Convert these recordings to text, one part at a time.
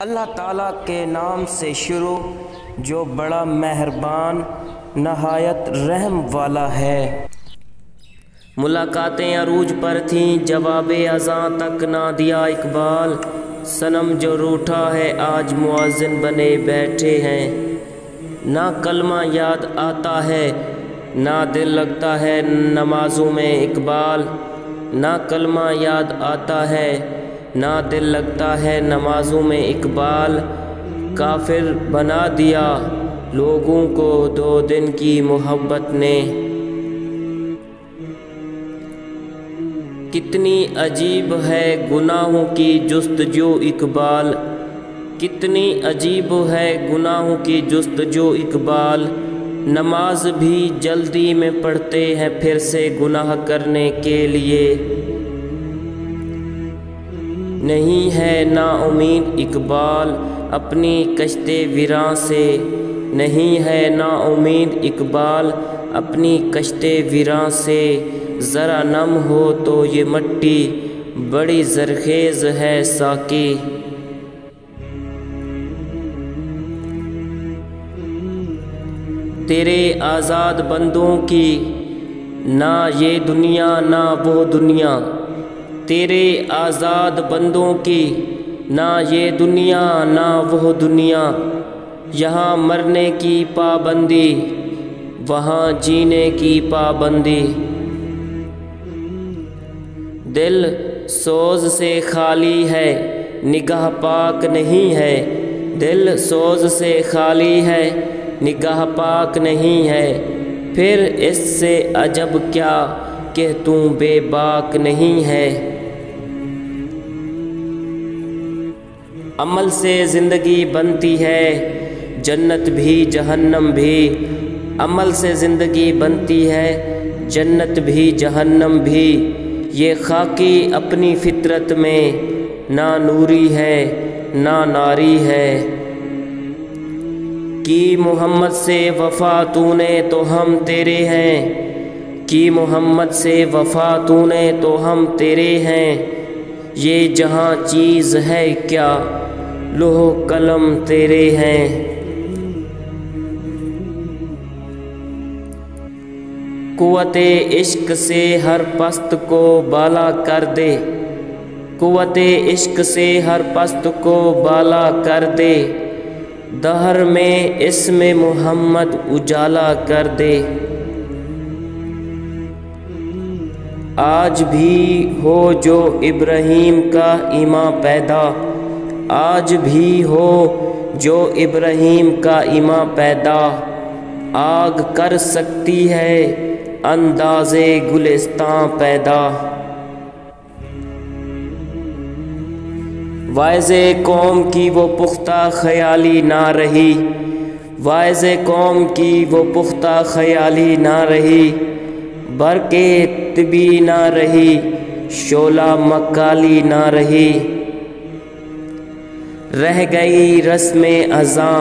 اللہ تعالیٰ کے نام سے شروع جو بڑا مہربان نہایت رحم والا ہے۔ ملاقاتیں عروج پر تھیں، جواب اذاں تک نہ دیا اقبال، صنم جو روٹھا ہے آج مؤذن بنے بیٹھے ہیں۔ نہ کلمہ یاد آتا ہے نہ دل لگتا ہے نمازوں میں اقبال، نہ کلمہ یاد آتا ہے نہ دل لگتا ہے نمازوں میں اقبال، کافر بنا دیا لوگوں کو 2 دن کی محبت نے۔ کتنی عجیب ہے گناہوں کی جستجو اقبال، کتنی عجیب ہے گناہوں کی جستجو اقبال، نماز بھی جلدی میں پڑھتے ہیں پھر سے گناہ کرنے کے لیے۔ نہیں ہے نا امید اقبال اپنی کشتے ویراں سے، نہیں ہے نا امید اقبال اپنی کشتے ویراں سے، ذرا نم ہو تو یہ مٹی بڑی زرخیز ہے ساقی۔ تیرے آزاد بندوں کی نہ یہ دنیا نہ وہ دنیا، تیرے آزاد بندوں کی نہ یہ دنیا نہ وہ دنیا، یہاں مرنے کی پابندی وہاں جینے کی پابندی۔ دل سوز سے خالی ہے نگاہ پاک نہیں ہے، دل سوز سے خالی ہے نگاہ پاک نہیں ہے، پھر اس سے عجب کیا کہ تو بے باک نہیں ہے۔ عمل سے زندگی بنتی ہے جنت بھی جہنم بھی، عمل سے زندگی بنتی ہے جنت بھی جہنم بھی، یہ خاکی اپنی فطرت میں نہ نوری ہے نہ ناری ہے۔ کی محمد سے وفا تو نے تو ہم تیرے ہیں، کی محمد سے وفا تو نے تو ہم تیرے ہیں، یہ جہاں چیز ہے کیا لوح قلم تیرے ہیں۔ قوت عشق سے ہر پست کو بالا کر دے، قوت عشق سے ہر پست کو بالا کر دے، دہر میں اسم محمد اجالا کر دے۔ آج بھی ہو جو ابراہیم کا ایمان پیدا، آج بھی ہو جو ابراہیم کا ایمان پیدا، آگ کر سکتی ہے انداز گلستان پیدا۔ واعظ قوم کی وہ پختہ خیالی نہ رہی، واعظ قوم کی وہ پختہ خیالی نہ رہی، برق طبی نہ رہی شعلہ مکالی نہ رہی، رہ گئی رسم اذاں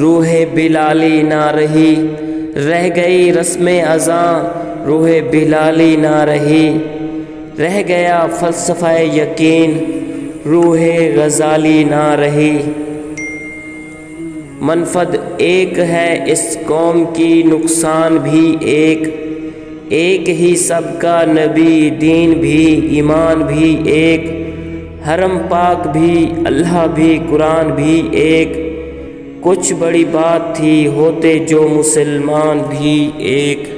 روح بلالی نہ رہی، رہ گئی رسم اذاں روح بلالی نہ رہی، رہ گیا فلسفہ یقین روح غزالی نہ رہی۔ منفعت ایک ہے اس قوم کی نقصان بھی ایک، ایک ہی سب کا نبی دین بھی ایمان بھی ایک، حرم پاک بھی اللہ بھی قرآن بھی ایک، کچھ بڑی بات تھی ہوتے جو مسلمان بھی ایک۔